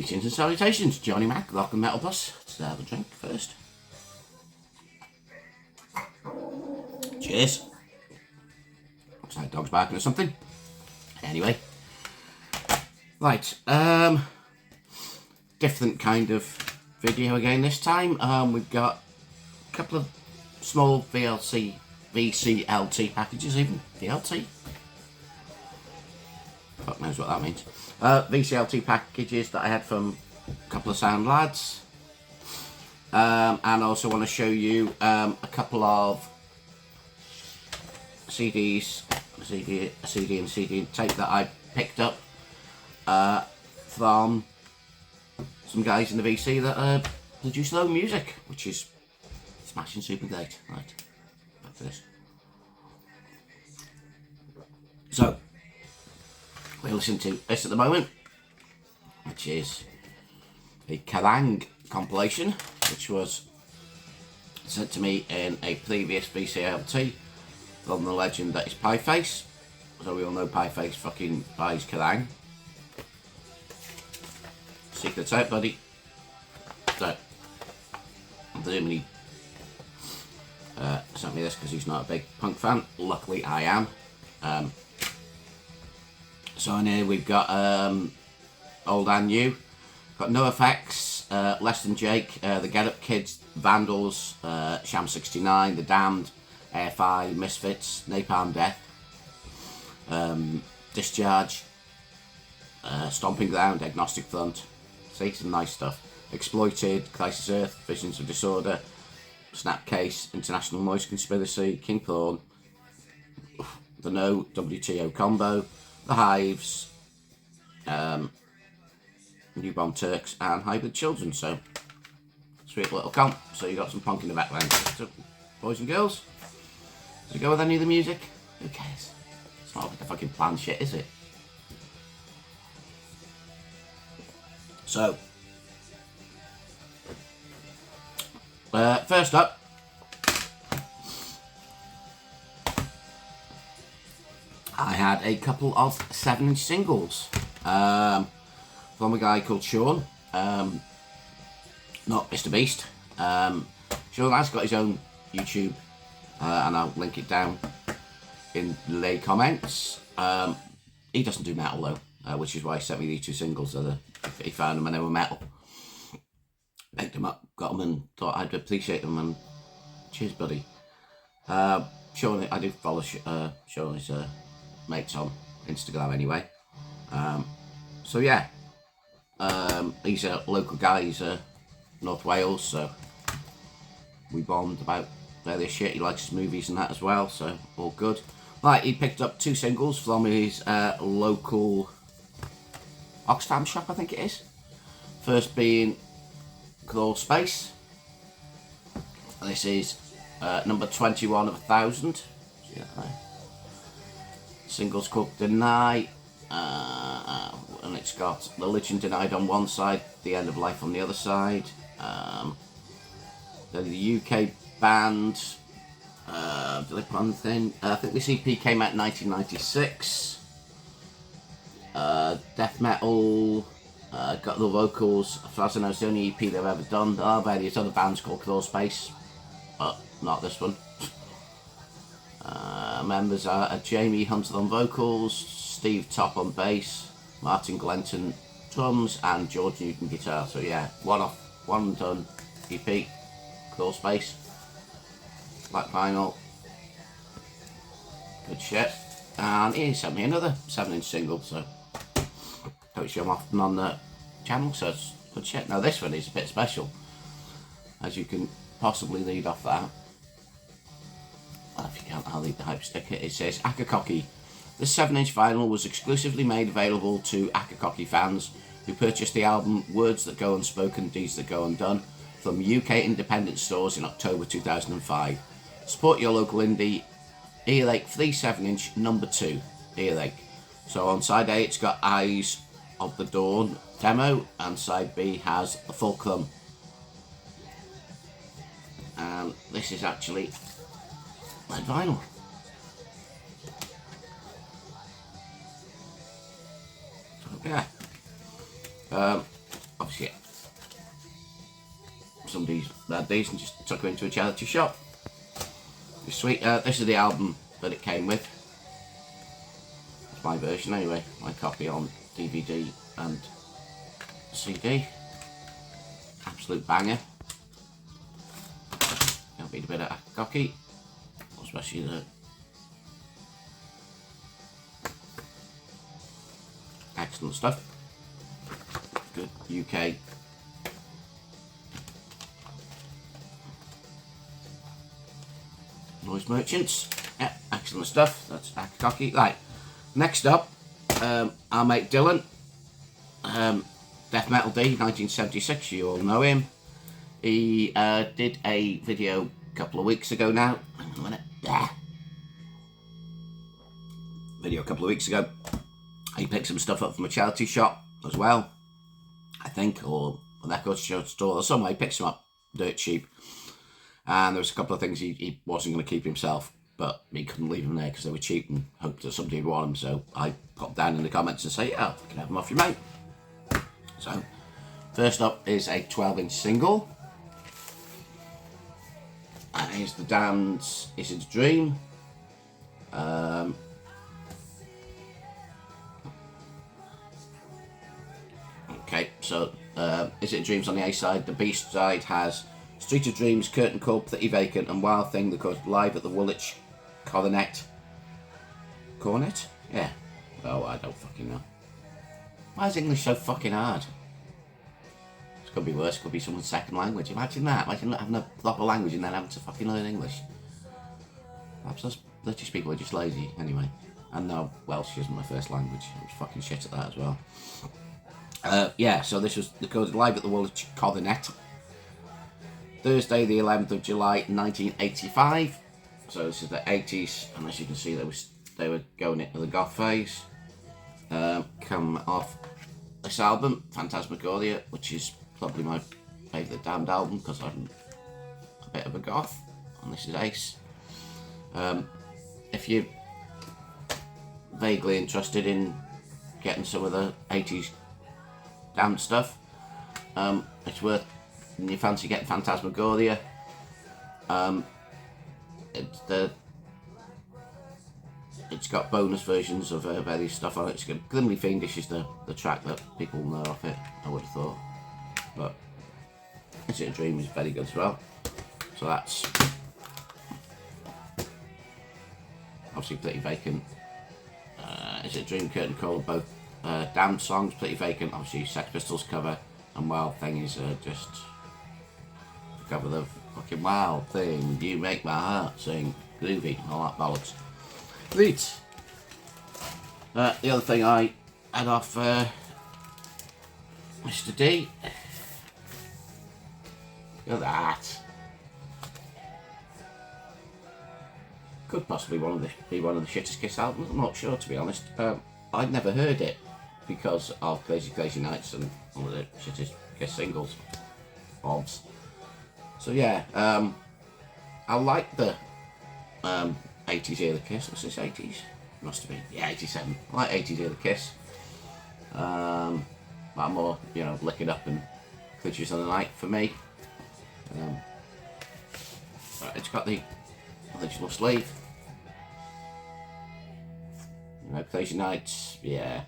Greetings and salutations, Johnny Mac, Rock and Metal Bus. Let's have a drink first. Cheers. Looks like dog's barking or something. Anyway. Right, different kind of video again this time. We've got a couple of small VCLT packages, even. VLT? Fuck knows what that means. VCLT packages that I had from a couple of sound lads. And I also want to show you a couple of CDs, a CD and CD tape that I picked up from some guys in the VC that produce their own music, which is smashing super great. Right, back to this. So, we're listening to this at the moment, which is a Kerrang compilation, which was sent to me in a previous VCLT from the legend that is Pieface. So we all know Pieface fucking buys Kerrang. Secret's out, buddy. So, I'm presuming he sent me this because he's not a big punk fan. Luckily, I am. So in here we've got old and new. Got No Effects, Less Than Jake, the Get Up Kids, Vandals, Sham 69, The Damned, AFI, Misfits, Napalm Death, Discharge, Stomping Ground, Agnostic Front. See, some nice stuff. Exploited, Crisis Earth, Visions of Disorder, Snapcase, International Noise Conspiracy, King Prawn, The No, WTO Combo, The Hives, Newborn Turks, and Hybrid Children. So, sweet little comp. So you got some punk in the background. So, boys and girls, does it go with any of the music? Who cares? It's not like a fucking planned shit, is it? So, first up, I had a couple of 7-inch singles from a guy called Sean, not Mr. Beast. Sean has got his own YouTube, and I'll link it down in the comments. He doesn't do metal though, which is why he sent me these two singles. He found them and they were metal. Picked them up, got them, and thought I'd appreciate them. And cheers, buddy. Sean, I do follow Sean's mates on Instagram anyway. So yeah, he's a local guy. He's North Wales, so we bond about various shit. He likes his movies and that as well, so all good. Right, he picked up 2 singles from his local Oxfam shop, I think it is. First being Crawl Space. This is number 21 of 1,000. Yeah, single's called Deny, and it's got Religion Denied on one side, The End of Life on the other side. Then the UK band, did I put on the thing? I think this EP came out in 1996. Death metal, got the vocals. As far as I know, it's the only EP they've ever done. There are various other bands called Crawl Space, but not this one. Members are Jamie Hunter on vocals, Steve Top on bass, Martin Glenton drums, and George Newton guitar. So yeah, one done EP, Crawl Space, black vinyl, good shit. And he sent me another 7-inch single, so don't show them often on the channel, so it's good shit. Now this one is a bit special, as you can possibly read off that. If you can't, I'll leave the hype sticker. It says Akakoki. This 7-inch vinyl was exclusively made available to Akakoki fans who purchased the album Words That Go Unspoken, Deeds That Go Undone from UK independent stores in October 2005. Support your local indie. Earache 3 7-inch number 2. Earache. So on side A it's got Eyes of the Dawn demo, and side B has the Fulcrum. And this is actually red vinyl. So yeah, somebody's had these and just took them into a charity shop. It's sweet. This is the album that it came with. It's my version anyway, my copy on DVD and CD. Absolute banger. Can't beat a bit of cocky, especially the excellent stuff. Good UK noise merchants. Yeah, excellent stuff. That's cocky. Right, next up, our mate Dylan, Death Metal D, 1976. You all know him. He did a video a couple of weeks ago now. Hang on a minute. Yeah. Video a couple of weeks ago. He picked some stuff up from a charity shop as well, I think, or a record store or somewhere. He picked some up dirt cheap. And there was a couple of things he wasn't going to keep himself, but he couldn't leave them there because they were cheap and hoped that somebody would want them. So I popped down in the comments and say, yeah, you can have them off your mate. So first up is a 12-inch single. And here's the Damned's Is It a Dream. Okay, so Is It a Dream's on the A side. The B side has Street of Dreams, Curtain Call, Pretty Vacant, and Wild Thing that goes live at the Woolwich Cornet. Cornet? Yeah. Oh, I don't fucking know. Why is English so fucking hard? It could be worse, it could be someone's second language. Imagine that. Imagine having a proper language and then having to fucking learn English. Perhaps those British people are just lazy, anyway. And no, Welsh isn't my first language. I was fucking shit at that as well. Yeah, so this was recorded live at the Woolwich Cornet. Thursday, the 11th of July, 1985. So this is the 80s, and as you can see, they were going into the goth phase. Come off this album, Phantasmagoria, which is probably my favourite Damned album because I'm a bit of a goth, and this is Ace. If you're vaguely interested in getting some of the 80s Damned stuff, it's worth. And you fancy getting Phantasmagoria, it's got bonus versions of various stuff on it. It's got Grimly Fiendish is the track that people know off it, I would have thought. But Is It a Dream is very good as well. So that's obviously Pretty Vacant. Is It a Dream, Curtain Call, both Damned songs. Pretty Vacant, obviously Sex Pistols cover, and Wild Thing is just cover the fucking Wild Thing, You Make My Heart Sing, groovy, all that bollocks. Right. The other thing I had off Mr. D. Look at that. Could possibly be one of the shittest Kiss albums. I'm not sure, to be honest. I'd never heard it because of Crazy Crazy Nights and one of the shittest Kiss singles. Obs. So yeah, I like the 80s era Kiss. What's this, 80s? Must have been, yeah, 87. I like 80s era Kiss. I'm more, Lick It Up and Creatures of the Night for me. It's got the original sleeve. Crazy Nights, yeah.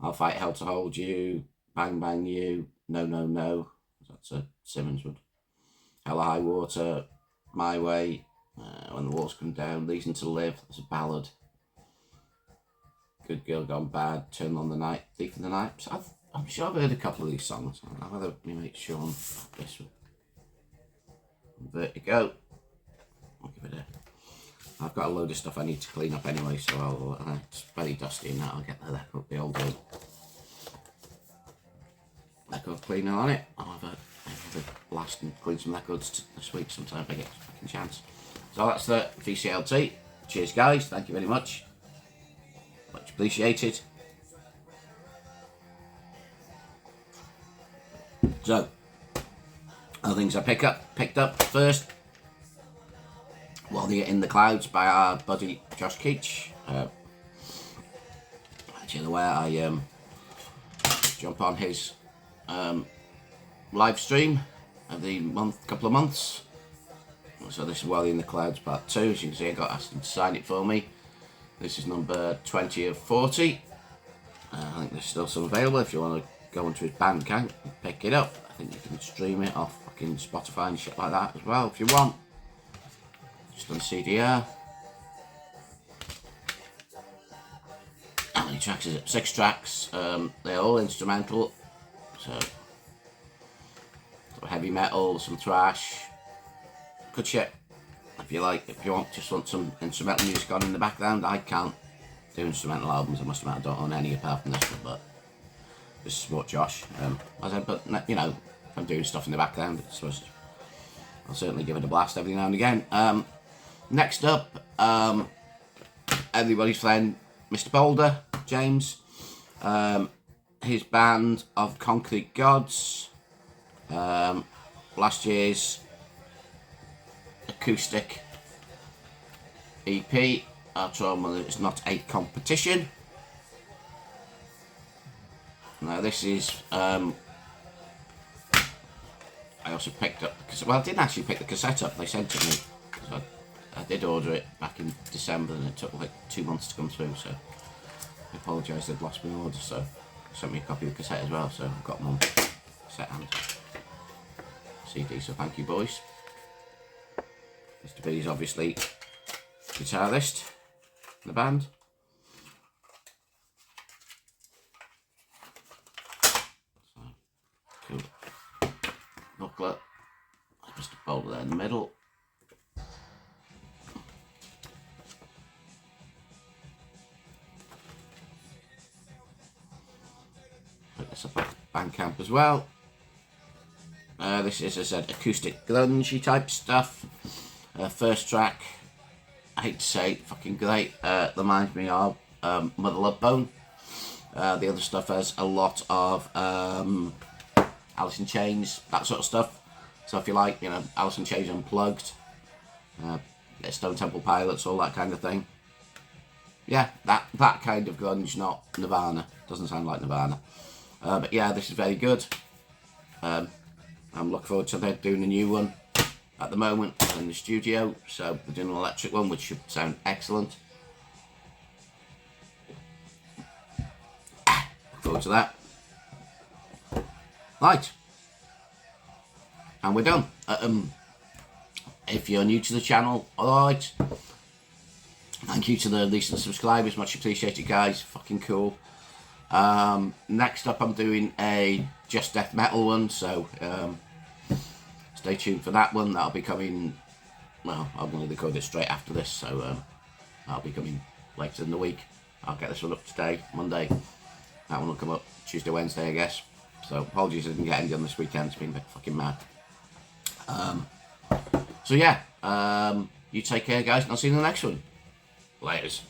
I'll Fight Hell to Hold You, Bang Bang You, No No No. That's a Simmons one. Hell or High Water, My Way, When the Walls Come Down, Reason to Live, that's a ballad. Good Girl Gone Bad, Turn on the Night, Thief in the Night. I'm sure I've heard a couple of these songs. I'll have a make sure on this one. Vertigo. I'll give it a. I've got a load of stuff I need to clean up anyway, so it's very dusty and that. I'll get the old record cleaner on it. I'll have a blast and clean some records this week sometime if I get a fucking chance. So that's the VCLT. Cheers, guys. Thank you very much. Much appreciated. So, other things I picked up first. While They're in the Clouds by our buddy Josh Keach. Actually, where I jump on his live stream of the couple of months. So this is Wally in the Clouds Part 2. As you can see, I got asked him to sign it for me. This is number 20 of 40. I think there's still some available if you want to go onto his Bandcamp and pick it up. I think you can stream it off fucking Spotify and shit like that as well if you want. Just on CDR. How many tracks is it? 6 tracks. They're all instrumental. So heavy metal, some thrash. Good shit. If you like, if you want some instrumental music on in the background, I can't do instrumental albums. I must admit, I don't own any apart from this one, but this is what Josh. I said, but you know, if I'm doing stuff in the background, I'll certainly give it a blast every now and again. Next up, everybody's friend, Mr. Boulder, James. His band of Concrete Gods. Last year's acoustic EP. Our trauma is not a competition. Now this is I also picked up, well, I didn't actually pick the cassette up, they sent it to me. So I did order it back in December and it took like 2 months to come through, so I apologise, they'd lost my order, so they sent me a copy of the cassette as well, so I've got one cassette and CD, so thank you boys. Mr. B is obviously guitarist in the band. So, cool. Booklet. Mr. Boulder there in the middle. Put this up at Bandcamp as well. This is, as I said, acoustic grungy type stuff. First track, I hate to say it, fucking great. Reminds me of Mother Love Bone. The other stuff has a lot of Alice in Chains, that sort of stuff. So if you like, you know, Alice in Chains Unplugged, Stone Temple Pilots, all that kind of thing. Yeah, that kind of grunge, not Nirvana. Doesn't sound like Nirvana. But yeah, this is very good. I'm looking forward to them doing a new one at the moment in the studio. So they're doing an electric one, which should sound excellent. Look forward to that. Right. And we're done. If you're new to the channel, alright. Thank you to the recent subscribers, much appreciated guys, fucking cool. Next up I'm doing a just death metal one, so stay tuned for that one. That'll be coming, well, I'm going to record it straight after this, so that'll be coming later in the week. I'll get this one up today, Monday. That one will come up Tuesday, Wednesday, I guess. So apologies I didn't get any done this weekend, it's been a bit fucking mad. So yeah, you take care guys, and I'll see you in the next one. Laters.